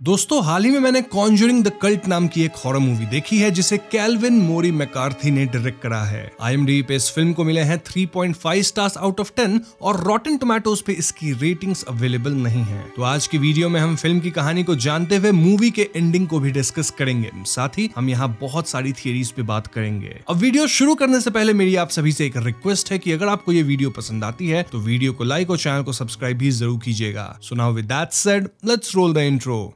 दोस्तों हाल ही में मैंने कॉन्जरिंग द कल्ट नाम की एक हॉरर मूवी देखी है जिसे कैल्विन मोरी मैकार्थी ने डायरेक्ट करा है। IMDb पे इस फिल्म को मिले हैं 3.5 स्टार्स आउट ऑफ 10 और रॉटन टोमेटोज पे इसकी रेटिंग्स अवेलेबल नहीं है। तो आज की वीडियो में हम फिल्म की कहानी को जानते हुए मूवी के एंडिंग को भी डिस्कस करेंगे। साथ ही हम यहाँ बहुत सारी थियरीज पे बात करेंगे। अब वीडियो शुरू करने से पहले मेरी आप सभी से एक रिक्वेस्ट है कि अगर आपको ये वीडियो पसंद आती है तो वीडियो को लाइक और चैनल को सब्सक्राइब भी जरूर कीजिएगा। So now with that said, let's roll the intro.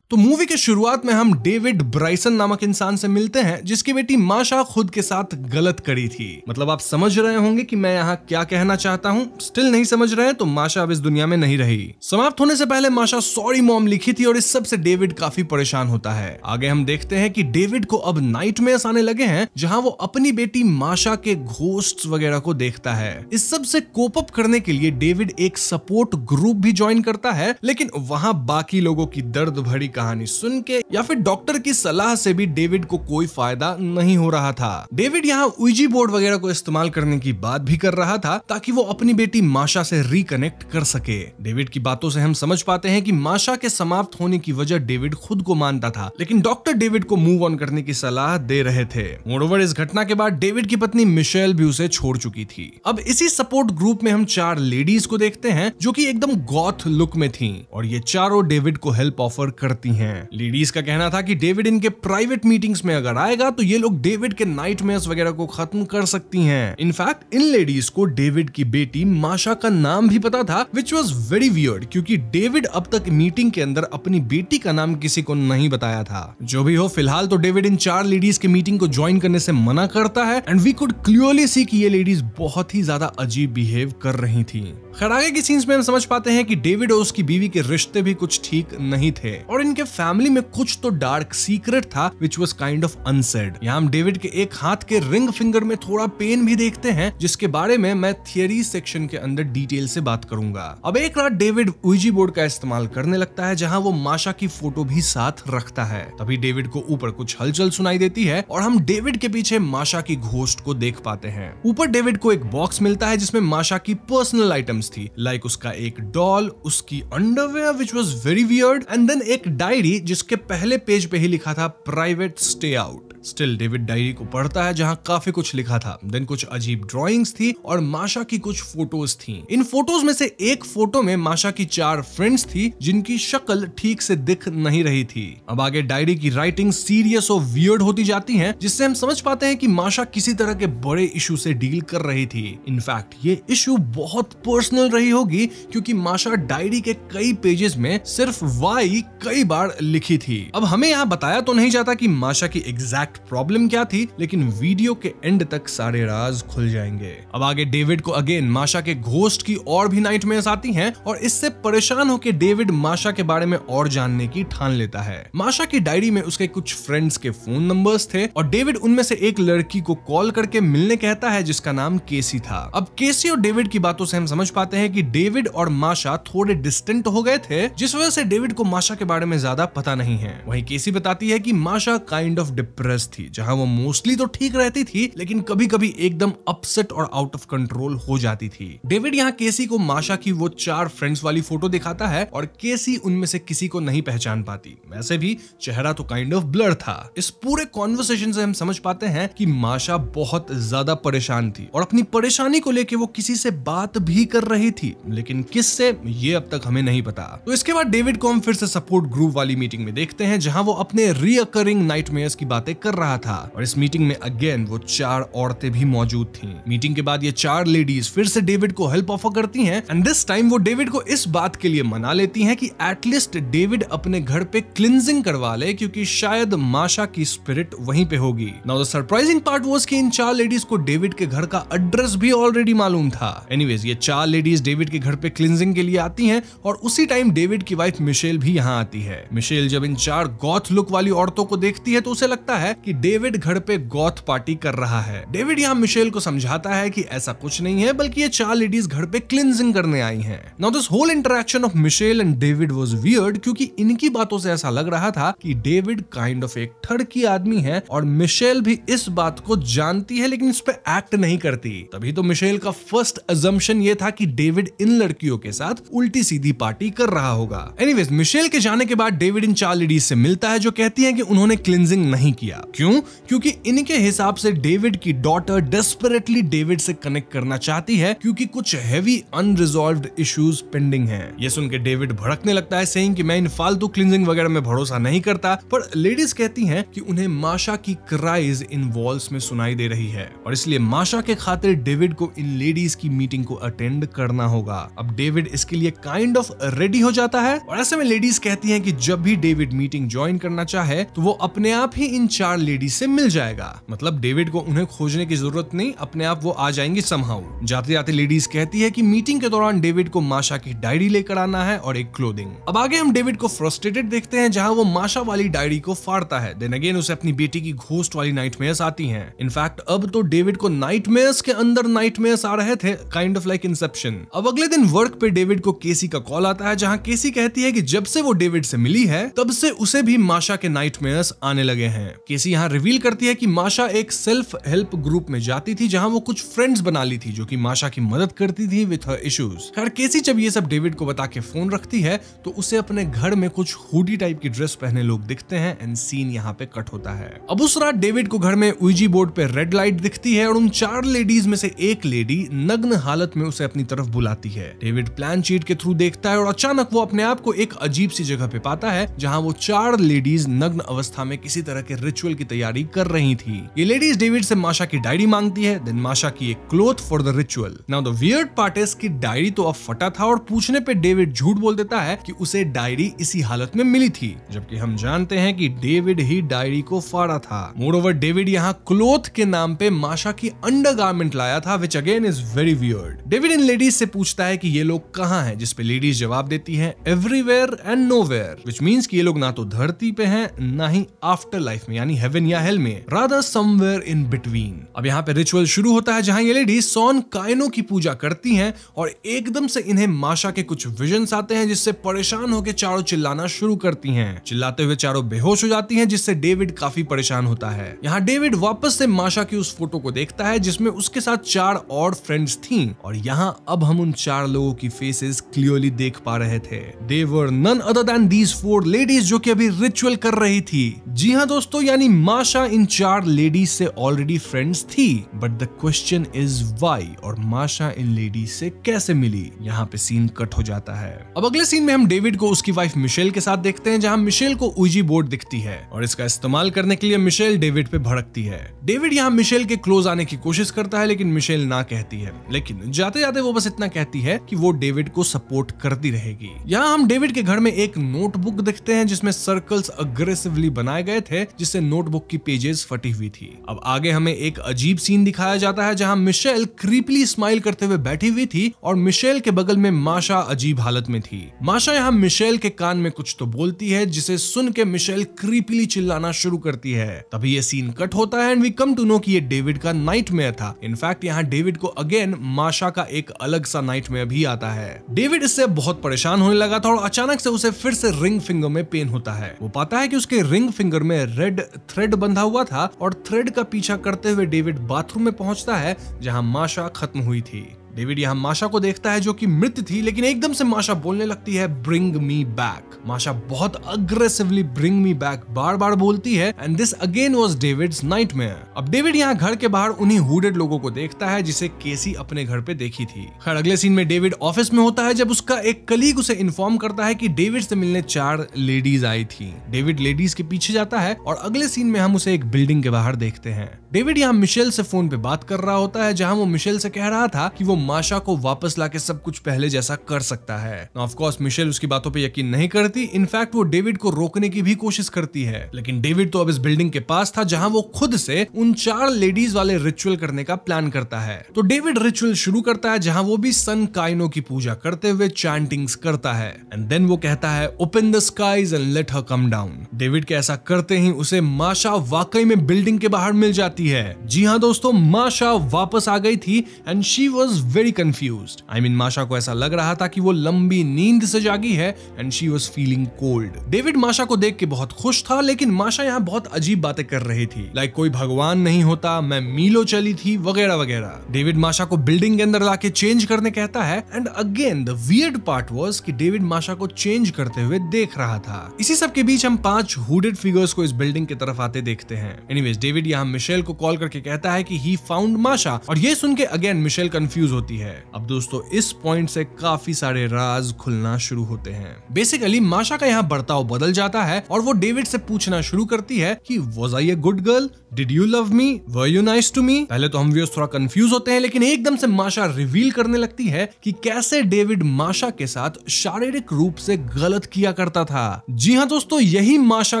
तो मूवी के शुरुआत में हम डेविड ब्राइसन नामक इंसान से मिलते हैं जिसकी बेटी माशा खुद के साथ गलत करी थी। मतलब आप समझ रहे होंगे कि मैं यहाँ क्या कहना चाहता हूँ। स्टिल नहीं समझ रहे हैं तो माशा अब इस दुनिया में नहीं रही। समाप्त होने से पहले माशा सॉरी मॉम लिखी थी और इस सब से डेविड काफी परेशान होता है। आगे हम देखते हैं कि डेविड को अब नाइटमेयर्स आने लगे हैं जहाँ वो अपनी बेटी माशा के घोस्ट्स वगैरह को देखता है। इस सब से कोप अप करने के लिए डेविड एक सपोर्ट ग्रुप भी ज्वाइन करता है, लेकिन वहाँ बाकी लोगों की दर्द भरी कहानी सुन के या फिर डॉक्टर की सलाह से भी डेविड को कोई फायदा नहीं हो रहा था। डेविड यहाँ उइजी बोर्ड वगैरह को इस्तेमाल करने की बात भी कर रहा था ताकि वो अपनी बेटी माशा से रिकनेक्ट कर सके। डेविड की बातों से हम समझ पाते हैं कि माशा के समाप्त होने की वजह डेविड खुद को मानता था, लेकिन डॉक्टर डेविड को मूव ऑन करने की सलाह दे रहे थे। मोरओवर इस घटना के बाद डेविड की पत्नी मिशेल भी उसे छोड़ चुकी थी। अब इसी सपोर्ट ग्रुप में हम 4 लेडीज को देखते हैं जो कि एकदम गॉथ लुक में थीं और ये चारों डेविड को हेल्प ऑफर करती हैं। लेडीज का कहना था कि डेविड इनके प्राइवेट मीटिंग्स में अगर आएगा तो ये लोग डेविड के नाइटमेयर्स वगैरह को खत्म कर सकती हैं। इनफैक्ट इन लेडीज को डेविड की बेटी माशा का नाम भी पता था, विच वॉज वेरी वियर्ड क्योंकि डेविड अब तक मीटिंग के अंदर अपनी बेटी का नाम किसी को नहीं बताया था। जो भी हो, फिलहाल तो डेविड इन 4 लेडीज के मीटिंग को ज्वाइन करने से मना करता है and we could clearly see कि ये लेडीज बहुत ही ज्यादा अजीब बिहेव कर रही थी। खैर आगे की सीन्स में हम समझ पाते हैं कि डेविड और उसकी बीवी के रिश्ते भी कुछ ठीक नहीं थे और इनके फैमिली में कुछ तो डार्क सीक्रेट था which was kind of unsaid. यहाँ हम डेविड के एक हाथ के रिंग फिंगर में थोड़ा पेन भी देखते हैं जिसके बारे में मैं थियरी सेक्शन के अंदर डिटेल से बात करूंगा। अब एक रात डेविड उइजी बोर्ड का इस्तेमाल करने लगता है जहाँ वो माशा की फोटो भी साथ रखता है। तभी डेविड को ऊपर कुछ हलचल सुनाई देती है और हम डेविड के पीछे माशा की घोस्ट को देख पाते हैं। ऊपर डेविड को एक बॉक्स मिलता है जिसमें माशा की पर्सनल आइटम्स थी, लाइक उसका एक डॉल, उसकी underwear which was very weird and then एक डायरी जिसके पहले पेज पे ही लिखा था private stay out. Still David diary को पढ़ता है जहां काफी कुछ लिखा था। देन कुछ अजीब ड्राइंग्स थी और माशा की कुछ फोटोज थी। इन फोटोज में से एक फोटो में माशा की 4 फ्रेंड्स थी जिनकी शक्ल ठीक से दिख नहीं रही थी। अब आगे डायरी की राइटिंग सीरियस और वियर्ड होती जाती है जिससे हम समझ पाते हैं कि माशा किसी तरह के बड़े इशू से डील कर रही थी। इनफैक्ट ये इशू बहुत पर्सनल रही होगी क्योंकि माशा डायरी के कई पेजेस में सिर्फ वाई कई बार लिखी थी। अब हमें यहाँ बताया तो नहीं जाता कि माशा की एग्जैक्ट प्रॉब्लम क्या थी, लेकिन वीडियो के एंड तक सारे राज खुल जाएंगे। अब आगे डेविड को अगेन माशा के घोस्ट की और भी नाइटमेयर्स आती हैं और इससे परेशान होकर डेविड माशा के बारे में और जानने की ठान लेता है। माशा की डायरी में उसके कुछ फ्रेंड्स के फोन नंबर्स थे और डेविड उनमें से एक लड़की को कॉल करके मिलने कहता है जिसका नाम केसी था। अब केसी और डेविड की बातों से हम समझ पाते हैं कि डेविड और माशा थोड़े डिस्टेंट हो गए थे जिस वजह से डेविड को माशा के बारे में ज्यादा पता नहीं है। वहीं केसी बताती है कि माशा काइंड ऑफ डिप्रेस थी, जहां वो मोस्टली तो ठीक रहती थी लेकिन कभी कभी एकदम अपसेट और आउट ऑफ कंट्रोल हो जाती थी। डेविड यहाँ केसी को माशा की वो 4 फ्रेंड्स वाली फोटो दिखाता है और केसी उनमें से किसी को नहीं पहचान पाती। वैसे भी चेहरा तो काइंड ऑफ ब्लर था। इस पूरे कॉन्वर्सेशन से हम समझ पाते हैं कि माशा बहुत ज्यादा परेशान थी और अपनी परेशानी को लेकर वो किसी से बात भी कर रही थी, लेकिन किससे ये अब तक हमें नहीं पता। तो इसके बाद डेविड को हम फिर से सपोर्ट ग्रुप वाली मीटिंग में देखते हैं जहां वो अपने रीअकरिंग नाइटमेयर्स की बातें कर रहा था और इस मीटिंग में अगेन वो 4 औरतें भी मौजूद थीं। मीटिंग के बाद ये 4 लेडीज फिर से डेविड को हेल्प ऑफर करती हैं एंड दिस टाइम वो डेविड को इस बात के लिए मना लेती हैं कि एटलीस्ट डेविड अपने घर पे क्लिंजिंग करवा ले क्योंकि शायद माशा की स्पिरिट वहीं पे होगी। Now the surprising part was कि इन 4 लेडीज को डेविड के घर का एड्रेस भी ऑलरेडी मालूम था। एनीवेज ये 4 लेडीज डेविड के घर पे क्लिंजिंग के लिए आती हैं और उसी टाइम डेविड की वाइफ मिशेल भी यहाँ आती है। है। मिशेल जब इन 4 गॉथ लुक वाली औरतों को देखती है तो उसे लगता है कि डेविड घर पे गॉथ पार्टी कर रहा है। डेविड यहाँ मिशेल को समझाता है कि ऐसा कुछ नहीं है, बल्कि ये 4 लेडीज घर पे क्लिनजिंग करने आई हैं। Now this whole interaction of Michelle and David was weird, क्योंकि इनकी बातों से ऐसा लग रहा था कि डेविड काइंड ऑफ एक ठड़की आदमी है और मिशेल भी इस बात को जानती है लेकिन इस पे एक्ट नहीं करती। तभी तो मिशेल का फर्स्ट अजम्पशन ये था कि डेविड इन लड़कियों के साथ उल्टी सीधी पार्टी कर रहा होगा। एनीवेज, मिशेल के जाने के बाद डेविड इन 4 लेडीज से मिलता है जो कहती हैं कि उन्होंने क्लिनजिंग नहीं किया। क्यों? क्योंकि इनके हिसाब से डेविड की डॉटर डेस्परेटली डेविड से कनेक्ट करना चाहती है, क्योंकि कुछ हेवी अनरिजॉल्व्ड इश्यूज पेंडिंग हैं। ये सुन के डेविड भड़कने लगता है, सेइंग कि मैं इन फालतू क्लिनजिंग वगैरह में भरोसा नहीं करता। पर लेडीज कहती हैं कि उन्हें माशा की क्राइज इन वॉल्स में सुनाई दे रही है और इसलिए माशा के खातिर डेविड को इन लेडीज की मीटिंग को अटेंड करना होगा। अब डेविड इसके लिए काइंड ऑफ रेडी हो जाता है और ऐसे में लेडीज कहती हैं कि जब भी डेविड मीटिंग ज्वाइन करना चाहे तो वो अपने आप ही इन 4 लेडीज से मिल जाएगा। मतलब डेविड को उन्हें खोजने की जरूरत नहीं, अपने आप वो आ जाएंगी समहाउ। जाते जाते लेडीज कहती है कि मीटिंग के दौरान डेविड को माशा की डायरी लेकर आना है और एक क्लोथिंग। अब आगे हम डेविड को फ्रस्ट्रेटेड देखते हैं जहां वो माशा वाली डायरी को फाड़ता है। देन अगेन उसे अपनी बेटी की घोस्ट वाली नाइटमेयर्स आती हैं। इनफैक्ट अब तो डेविड को नाइटमेयर्स के अंदर नाइटमेयर्स आ रहे थे, काइंड ऑफ लाइक इंसेप्शन। अब अगले दिन वर्क पे डेविड को केसी का कॉल आता है जहां केसी कहती है कि जब से वो डेविड से मिली है तब से उसे भी माशा के नाइटमेयर्स आने लगे हैं। केसी यहाँ रिवील करती है कि माशा एक सेल्फ हेल्प ग्रुप में जाती थी जहां वो कुछ फ्रेंड्स बना ली थी जो कि माशा की मदद करती थी विद हर इश्यूज। खैर केसी जब ये सब डेविड को बता के फोन रखती है तो उसे अपने घर में कुछ हुडी टाइप की ड्रेस पहने लोग दिखते हैं एंड सीन यहाँ पे कट होता है। अब उस रात डेविड को घर में उईजी बोर्ड पे रेड लाइट दिखती है और उन 4 लेडीज में से एक लेडी नग्न हालत में उसे अपनी तरफ बुलाती है। डेविड प्लान शीट के थ्रू देखता है और अचानक वो अपने आप को एक अजीब सी जगह पे पाता है जहां वो 4 लेडीज नग्न अवस्था में किसी तरह के रिचुअल की तैयारी कर रही थी। ये लेडीज डेविड से माशा की डायरी मांगती है, देन माशा की एक cloth for the ritual. Now the weird part is कि डायरी तो अब फटा था और पूछने पे डेविड झूठ बोल देता है कि उसे डायरी इसी हालत में मिली थी, जबकि हम जानते हैं कि डेविड ही डायरी को फाड़ा था। मोरओवर डेविड यहाँ क्लोथ के नाम पे माशा की अंडरगारमेंट लाया था, which again is very weird. David in ladies से पूछता है कि ये लोग कहाँ हैं, जिस पे लेडीज जवाब देती हैं everywhere and nowhere, which means कि ये लोग ना तो धरती पे हैं ना ही आफ्टर लाइफ में यानी हेवन या हेल में, रादर समवेयर इन बिटवीन। अब यहाँ पे रिचुअल शुरू होता है जहां ये लेडीज सॉन काइनो की पूजा करती हैं और एकदम से इन्हें माशा के कुछ विजन्स आते हैं जिससे परेशान होकर चारों चिल्लाना शुरू करती हैं। चिल्लाते हुए चारों बेहोश हो जाती हैं जिससे डेविड काफी परेशान होता है। यहाँ डेविड वापस से माशा की उस फोटो को देखता है जिसमें उसके साथ 4 और फ्रेंड्स थीं और यहाँ अब हम उन 4 लोगों की फेसेस क्लियरली देख पा रहे थे। They were none other than these 4 ladies जो कि अभी रिचुअल कर रही थी। जी हाँ दोस्तों, यानी माशा इन 4 लेडीज से ऑलरेडी फ्रेंड्स थी, but the question is why, और माशा इन लेडीज से कैसे मिली। यहाँ पे सीन कट हो जाता है। अब अगले सीन में हम डेविड को उसकी वाइफ मिशेल के साथ देखते हैं जहां मिशेल को उईजी बोर्ड दिखती है और इसका इस्तेमाल करने के लिए मिशेल डेविड पे भड़कती है। डेविड यहाँ मिशेल के क्लोज आने की कोशिश करता है लेकिन मिशेल ना कहती है, लेकिन जाते जाते वो बस इतना कहती है कि वो डेविड को सपोर्ट करती रहेगी। यहाँ हम डेविड के घर में एक नोटबुक देखते हैं जिसमें सर्कल्स अग्रेसिवली बनाए गए थे जिससे नोटबुक की पेजेस फटी हुई थी। अब आगे हमें एक अजीब सीन दिखाया जाता है जहां मिशेल क्रीपली स्माइल करते हुए बैठी हुई थी और मिशेल के बगल में माशा अजीब हालत में थी। माशा यहाँ मिशेल के कान में कुछ तो बोलती है जिसे सुन के मिशेल क्रीपली चिल्लाना शुरू करती है। तभी ये सीन कट होता है and we come to know कि ये डेविड का नाइटमेयर था। इनफैक्ट यहाँ डेविड को अगेन माशा का एक अलग सा नाइटमेयर भी आता है। डेविड इससे बहुत परेशान होने लगा था और अचानक से उसे फिर से रिंग फिंगर में पेन होता है। वो पाता है कि उसके रिंग फिंगर में रेड थ्रेड बंधा हुआ था और थ्रेड का पीछा करते हुए डेविड बाथरूम में पहुंचता है जहां माशा खत्म हुई थी। डेविड यहाँ माशा को देखता है जो कि मृत थी, लेकिन एकदम से माशा बोलने लगती है ब्रिंग मी बैक। माशा बहुत अग्रेसिवली ब्रिंग मी बैक बार बार बोलती है and this again was David's nightmare. अब डेविड यहाँ घर के बाहर उन्हीं हुडेड लोगों को देखता है जिसे केसी अपने घर पे देखी थी। खैर अगले सीन में डेविड ऑफिस में होता है जब उसका एक कलीग उसे इन्फॉर्म करता है कि डेविड से मिलने 4 लेडीज आई थी। डेविड लेडीज के पीछे जाता है और अगले सीन में हम उसे एक बिल्डिंग के बाहर देखते हैं। डेविड यहाँ मिशेल से फोन पे बात कर रहा होता है जहां वो मिशेल से कह रहा था कि वो माशा को वापस लाके सब कुछ पहले जैसा कर सकता है। ऑफ कोर्स मिशेल उसकी बातों पे यकीन नहीं करती, इनफैक्ट वो डेविड को रोकने की भी कोशिश करती है, लेकिन डेविड तो अब इस बिल्डिंग के पास था जहां वो खुद से उन 4 लेडीज वाले रिचुअल करने का प्लान करता है। तो डेविड रिचुअल शुरू करता है जहां वो भी सन काइनो की पूजा करते हुए चैंटिंग्स करता है एंड देन वो कहता है open the skies and let her come down. David के ऐसा करते ही उसे माशा वाकई में बिल्डिंग के बाहर मिल जाती है। जी हाँ दोस्तों, माशा वापस आ गई थी and she was very confused. I mean माशा को ऐसा लग रहा था कि वो लंबी नींद से जागी है and she was feeling cold. David माशा को देख के बहुत खुश था, लेकिन माशा यहाँ बहुत अजीब बातें कर रही थी, लाइक कोई भगवान नहीं होता, मैं मीलो चली थी वगैरह वगैरह। डेविड माशा को बिल्डिंग के अंदर लाके चेंज करने कहता है and again the weird part was कि डेविड माशा को चेंज करते हुए देख रहा था। इसी सब के बीच हम 5 हुडेड फिगर्स को इस बिल्डिंग की तरफ आते देखते हैं। एनीवेज डेविड यहाँ मिशेल को कॉल करके कहता है कि ही फाउंड माशा, और ये सुन के अगेन मिशेल कंफ्यूज होती है। अब दोस्तों इस पॉइंट से काफी सारे राज खुलना शुरू होते हैं। बेसिकली माशा का यहाँ बर्ताव बदल जाता है और वो डेविड से पूछना शुरू करती है कि was I a good girl, did you love me, were you nice to me. पहले तो हम व्यूअर्स थोड़ा कंफ्यूज होते हैं, लेकिन एकदम से माशा रिवील करने लगती है कि कैसे डेविड माशा के साथ शारीरिक रूप से गलत किया करता था। जी हाँ दोस्तों, यही माशा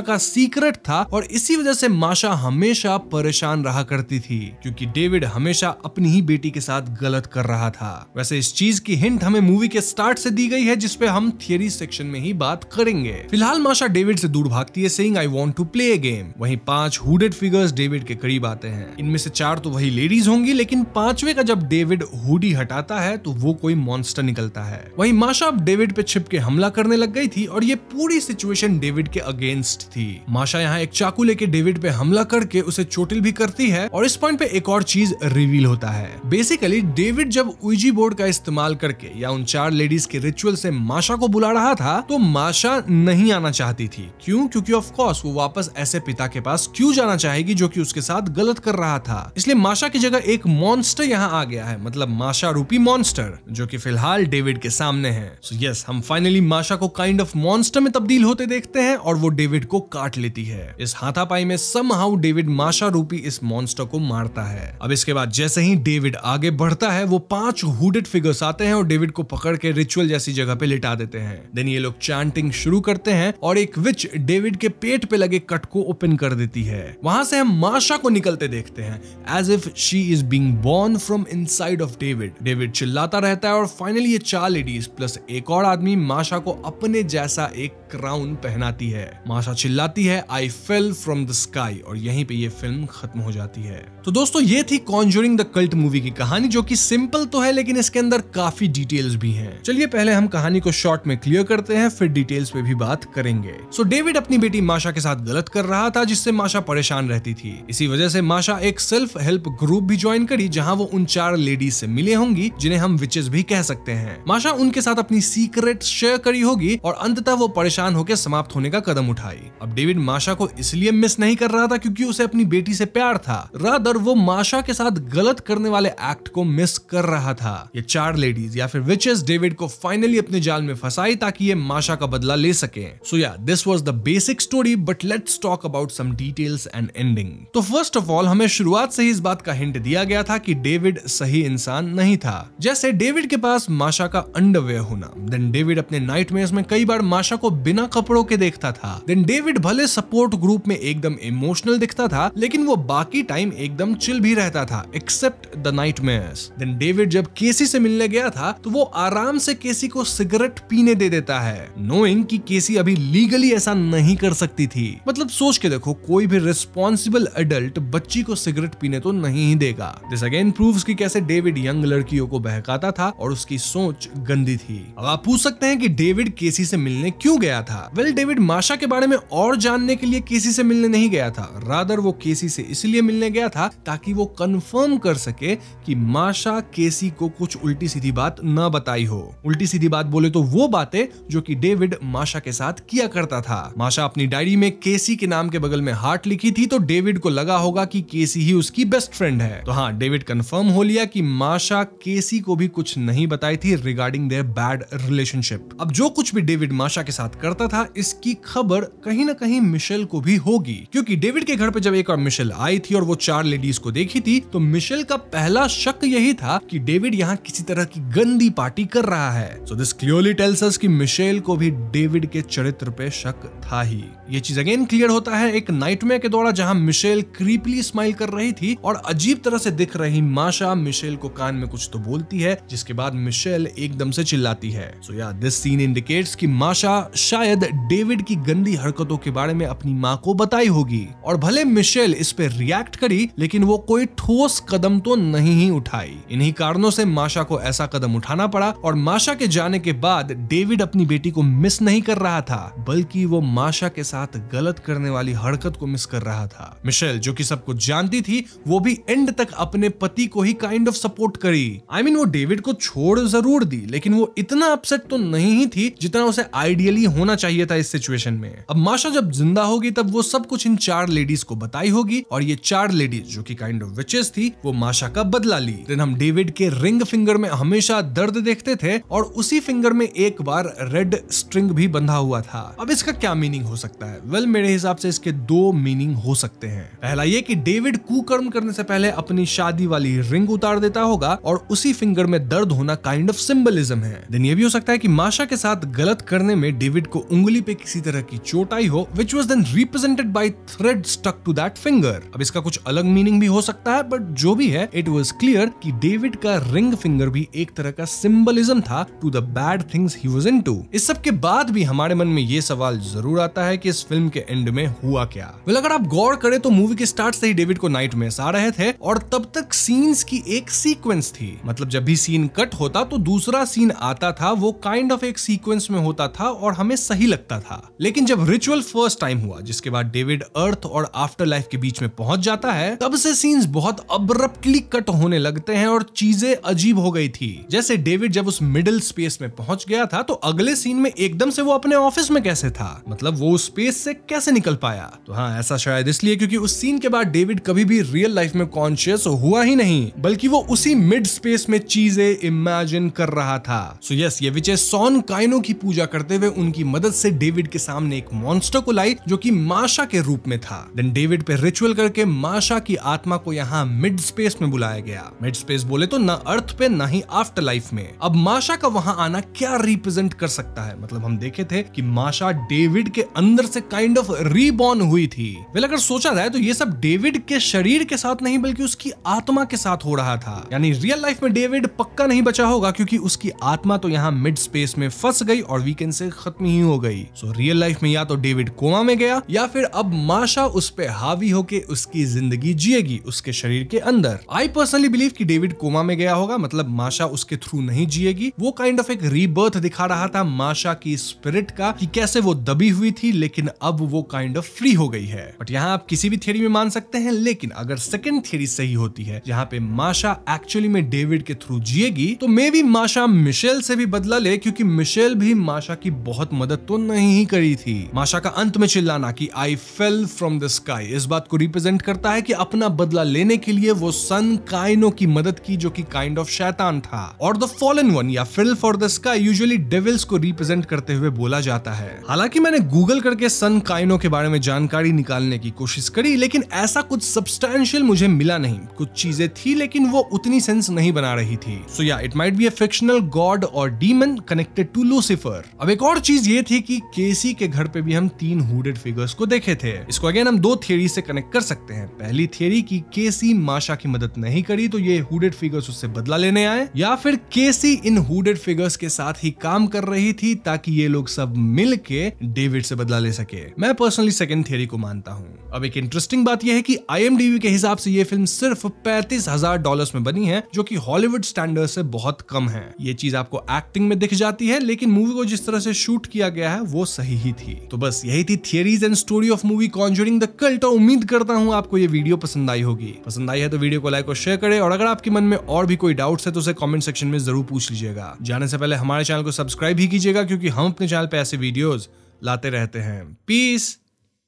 का सीक्रेट था और इसी वजह से माशा हमेशा परेशान रहा करती थी, क्योंकि डेविड हमेशा अपनी ही बेटी के साथ गलत कर रहा था। वैसे इस चीज की हिंट हमें मूवी के स्टार्ट से दी गई है, जिसपे हम थियरी सेक्शन में ही बात करेंगे। फिलहाल माशा डेविड से दूर भागती है saying I want to play a game. वहीं 5 हुडेड फिगर्स डेविड के करीब आते हैं। इनमें से 4 तो वही लेडीज होंगी, लेकिन 5वें का जब डेविड हुडी हटाता है तो वो कोई मॉन्स्टर निकलता है। वहीं माशा अब डेविड पे छिप के हमला करने लग गई थी और ये पूरी सिचुएशन डेविड के अगेंस्ट थी। माशा यहाँ एक चाकू लेके डेविड पे हमला करके उसे चोटिल भी करती है और इस पॉइंट पे एक और चीज रिवील होता है। बेसिकली डेविड जब उइजी बोर्ड का इस्तेमाल करके या उन 4 लेडीज के रिचुअल से माशा को बुला रहा था तो माशा नहीं आना चाहती थी। क्यों? क्योंकि ऑफ कोर्स वो वापस ऐसे पिता के पास क्यों जाना चाहेगी जो कि उसके साथ गलत कर रहा था। इसलिए माशा की जगह एक मॉन्स्टर यहाँ आ गया है, मतलब माशा रूपी मॉन्स्टर, जो कि फिलहाल डेविड के सामने है। सो यस, हम फाइनली माशा को काइंड ऑफ मॉन्स्टर में तब्दील होते देखते हैं और वो डेविड को काट लेती है। इस हाथापाई में समहाउ डेविड माशा रूपी इस मॉन्स्टर को मारता है। अब इसके बाद जैसे ही डेविड आगे बढ़ता है वो 5 हुडेड फिगर्स आते हैं और डेविड को पकड़ के रिचुअल जैसी जगह पे लिटा देते हैं। देन ये लोग चैंटिंग शुरू करते हैं और एक विच डेविड के पेट पे लगे कट को ओपन कर देती है। वहां से हम माशा को निकलते देखते हैं as if she is being born from inside of David. David चिल्लाता रहता है और फाइनली ये 4 लेडीज प्लस एक और आदमी माशा को अपने जैसा एक क्राउन पहनाती है। माशा चिल्लाती है आई फेल फ्रॉम द स्काई और यहीं पे ये फिल्म खत्म हो जाती है। तो दोस्तों ये थी कॉन्जरिंग द कल्ट मूवी की कहानी, जो कि सिंपल तो है लेकिन इसके अंदर काफी डिटेल्स भी हैं। चलिए पहले हम कहानी को शॉर्ट में क्लियर करते हैं, फिर डिटेल्स पे भी बात करेंगे। सो डेविड अपनी बेटी माशा के साथ गलत कर रहा था, जिससे माशा परेशान रहती थी। इसी वजह से माशा एक सेल्फ हेल्प ग्रुप भी ज्वाइन करी, जहां वो उन 4 लेडीज से मिले होंगी जिन्हें हम विचेस भी कह सकते हैं। माशा उनके साथ अपनी सीक्रेट शेयर करी होगी और अंततः वो परेशान होकर समाप्त होने का कदम उठाई। अब डेविड माशा को इसलिए मिस नहीं कर रहा था क्योंकि उसे अपनी बेटी से प्यार था, रादर वो माशा के साथ गलत करने वाले एक्ट को मिस कर रहा था। ये 4 लेडीज या फिर विचेस डेविड को फाइनली अपने जाल में फंसाई ताकि ये माशा का बदला ले सके। सो या this was the basic story, but let's talk about some details and ending. तो फर्स्ट ऑफ ऑल हमें शुरुआत से ही इस बात का हिंट दिया गया था कि डेविड सही इंसान नहीं था। जैसे डेविड के पास माशा का अंडरवेयर होना, देन डेविड अपने नाइटमेयर्स में कई बार माशा को बिना कपड़ों के देखता था। देन डेविड भले सपोर्ट ग्रुप में एकदम इमोशनल दिखता था, लेकिन वो बाकी टाइम एकदम चिल भी रहता था except the nightmares. Then David जब केसी से मिलने गया था तो वो आराम से केसी को सिगरेट पीने दे देता है, नोइंग कि केसी अभी लीगली ऐसा नहीं कर सकती थी। मतलब सोच के देखो, कोई भी रिस्पॉन्सिबल एडल्ट बच्ची को सिगरेट पीने तो नहीं ही देगा। दिस अगेन प्रूव्स कि कैसे डेविड यंग लड़कियों को बहकाता था और उसकी सोच गंदी थी। अब आप पूछ सकते हैं कि डेविड केसी से मिलने क्यों गया था। वेल, डेविड माशा के बारे में और जानने के लिए केसी से मिलने नहीं गया था, रादर वो केसी से इसलिए मिलने गया था ताकि वो कंफर्म कर सके कि माशा केसी को कुछ उल्टी सीधी बात न बताई हो। उल्टी सीधी बात बोले तो वो बातें जो कि डेविड माशा के साथ किया करता था। माशा अपनी डायरी में केसी के नाम के बगल में हार्ट लिखी थी, तो डेविड को लगा होगा कि केसी ही उसकी बेस्ट फ्रेंड है। तो हाँ, डेविड कंफर्म हो लिया कि माशा केसी को भी कुछ नहीं बताई थी रिगार्डिंग देयर बैड रिलेशनशिप। अब जो कुछ भी डेविड माशा के साथ करता था, इसकी खबर कहीं ना कहीं मिशेल को भी होगी, क्योंकि डेविड के घर पे जब एक और मिशेल आई थी और वो 4 लेडीज को देखी थी, तो मिशेल का पहला शक यही था कि डेविड यहाँ किसी तरह की गंदी पार्टी कर रहा है। So this clearly tells us कि मिशेल को भी डेविड के चरित्र पे शक था ही। ये चीज अगेन क्लियर होता है एक नाइटमेयर के दौरान, जहां मिशेल क्रीपली स्माइल कर रही थी और अजीब तरह से दिख रही माशा मिशेल को कान में कुछ तो बोलती है, जिसके बाद मिशेल एकदम से चिल्लाती है। सो या दिस सीन इंडिकेट्स कि माशा शायद डेविड की गंदी हरकतों के बारे में अपनी माँ को बताई होगी, और भले मिशेल इस पे रिएक्ट करी, लेकिन वो कोई ठोस कदम तो नहीं ही उठाई। इन्हीं कारणों से माशा को ऐसा कदम उठाना पड़ा, और माशा के जाने के बाद डेविड अपनी बेटी को मिस नहीं कर रहा था, बल्कि वो माशा के साथ गलत करने वाली हरकत को मिस कर रहा था। मिशेल जो कि सब कुछ जानती थी, वो भी एंड तक अपने पति को ही काइंड ऑफ सपोर्ट करी। I mean, वो डेविड को छोड़ जरूर दी, लेकिन वो इतना अपसेट तो नहीं ही थी जितना उसे आइडियली होना चाहिए था इस सिचुएशन में। अब माशा जब जिंदा होगी तब वो सब कुछ इन 4 लेडीज को बताई होगी, और ये 4 लेडीज जो कि काइंड ऑफ विचेस थी, वो माशा का बदला ली। देन हम डेविड के रिंग फिंगर में हमेशा दर्द देखते थे, और उसी फिंगर में एक बार रेड स्ट्रिंग भी बंधा हुआ था। अब इसका क्या मीनिंग हो सकता है? वेल, मेरे हिसाब से इसके 2 मीनिंग हो सकते हैं। पहला ये कि डेविड कुकर्म करने से पहले अपनी शादी वाली रिंग उतार देता होगा, और उसी फिंगर में दर्द होना काइंड ऑफ सिंबलिज्म है। देन ये भी हो सकता है कि माशा के साथ गलत करने में डेविड को उंगली पे किसी तरह की चोट आई हो, which was then represented by thread stuck to that finger। अब इसका कुछ अलग मीनिंग भी हो सकता है, बट जो भी है, इट वाज क्लियर कि डेविड का रिंग फिंगर भी एक तरह का सिंबलिज्म था to the bad things he was into. इस सब के बाद भी हमारे मन में ये सवाल जरूर आता है कि इस फिल्म के एंड में हुआ क्या। वेल, अगर आप गौर करें तो मूवी के स्टार्ट से ही डेविड को नाइटमेयर्स आ रहे थे, और तब तक सीन्स की एक सीक्वेंस थी। मतलब जब भी सीन कट होता तो दूसरा सीन आता था, वो काइंड ऑफ एक सीक्वेंस में होता था और हमें सही लगता था। लेकिन जब रिचुअल फर्स्ट टाइम हुआ, जिसके बाद डेविड अर्थ और आफ्टर लाइफ के बीच में पहुंच जाता है, तब से सीन्स बहुत अब्रप्टली कट होने लगते हैं और चीजें अजीब हो गई थी। जैसे डेविड जब उस मिडिल स्पेस में पहुंच गया था, तो अगले सीन में एकदम से वो अपने ऑफिस में कैसे था? मतलब वो उस स्पेस से कैसे निकल पाया? तो हाँ, ऐसा शायद इसलिए क्योंकि उस सीन के बाद डेविड कभी भी रियल लाइफ में कॉन्शियस हुआ ही नहीं, बल्कि वो उसी मिड स्पेस में चीजें इमेजिन कर रहा था। सो यस, ये विचेस सॉन काइनो की पूजा करते हुए उनकी मदद से डेविड के सामने एक मॉन्स्टर को लाई, जो कि माशा के रूप में था। देन डेविड पे रिचुअल करके माशा की आत्मा को यहाँ मिड स्पेस में बुलाया गया। मिड स्पेस बोले तो ना अर्थ पे ना ही आफ्टर लाइफ में। अब माशा का वहां आना क्या रिप्रेजेंट कर सकता है? मतलब हम देखे थे कि माशा डेविड के अंदर से काइंड ऑफ रीबॉर्न हुई थी। वेल, अगर सोचा जाए तो ये सब डेविड के शरीर के साथ नहीं, बल्कि उसकी आत्मा के साथ हो रहा था। यानी रियल लाइफ में डेविड पक्का नहीं बचा होगा, क्योंकि उसकी आत्मा तो यहाँ मिड स्पेस में फंस गई और वीकेंड से खत्म ही हो गई। सो रियल लाइफ में या तो डेविड कोमा में गया, या फिर अब माशा उस पे हावी होके उसकी जिंदगी जिएगी उसके शरीर के अंदर। आई पर्सनली बिलीव कि डेविड कोमा में गया होगा, मतलब माशा उसके थ्रू नहीं जिएगी। वो काइंड ऑफ एक रीबर्थ दिखा रहा था माशा की स्पिरिट का, कि कैसे वो दबी हुई थी लेकिन अब वो काइंड ऑफ फ्री हो गई है। बट यहाँ आप किसी भी थियरी में मान सकते हैं, लेकिन अगर सेकंड थियरी सही होती है, जहाँ पे माशा एक्चुअली में डेविड के थ्रू जिएगी, तो मे बी माशा मिशेल से भी बदला ले, क्योंकि मिशेल भी माशा की बहुत मदद तो नहीं ही करी थी। माशा का अंत में चिल्लाना कि आई फेल फ्रॉम द स्काई इस बात को रिप्रेजेंट करता है कि अपना बदला लेने के लिए वो सन काइनो की मदद की, जो कि काइंड ऑफ शैतान था। और द फॉलन वन या fell for the sky usually devils को रिप्रेजेंट करते हुए बोला जाता है। हालांकि मैंने गूगल करके सन काइनो के बारे में जानकारी निकालने की कोशिश करी, लेकिन ऐसा कुछ सब्सटैंशियल मुझे मिला नहीं। कुछ चीजें थी, लेकिन वो उतनी सेंस नहीं बना रही थी। सो या it might be a fictional God और डीमन कनेक्टेड टू लूसीफर। अब एक और चीज ये थी कि केसी के घर पे भी हम 3 हुडेड फिगर्स को देखे थे। इसको अगेन हम 2 थियरी से कनेक्ट कर सकते हैं। पहली थियरी कि केसी माशा की मदद नहीं करी, तो ये हुडेड फिगर्स उससे बदला लेने आए, या फिर केसी इन हुडेड फिगर्स के साथ ही काम कर रही थी ताकि ये लोग सब मिल के डेविड से बदला ले सके। मैं पर्सनली सेकंड थियरी को मानता हूँ। अब एक इंटरेस्टिंग बात यह है कि IMDb के हिसाब से ये फिल्म सिर्फ $35,000 में बनी है, जो कि हॉलीवुड स्टैंडर्ड से बहुत कम है। ये चीज आपको एक्टिंग में दिख जाती है, लेकिन मूवी को जिस तरह से शूट किया गया है वो सही ही थी। तो बस यही थी theories and story of movie Conjuring the cult. और उम्मीद करता हूँ आपको ये वीडियो पसंद आई होगी। पसंद आई है तो वीडियो को लाइक और शेयर करें, और अगर आपके मन में और भी कोई डाउट्स है तो उसे कमेंट सेक्शन में जरूर पूछ लीजिएगा। जाने से पहले हमारे चैनल को सब्सक्राइब भी कीजिएगा, क्योंकि हम अपने चैनल पे ऐसे वीडियोस लाते रहते हैं। पीस।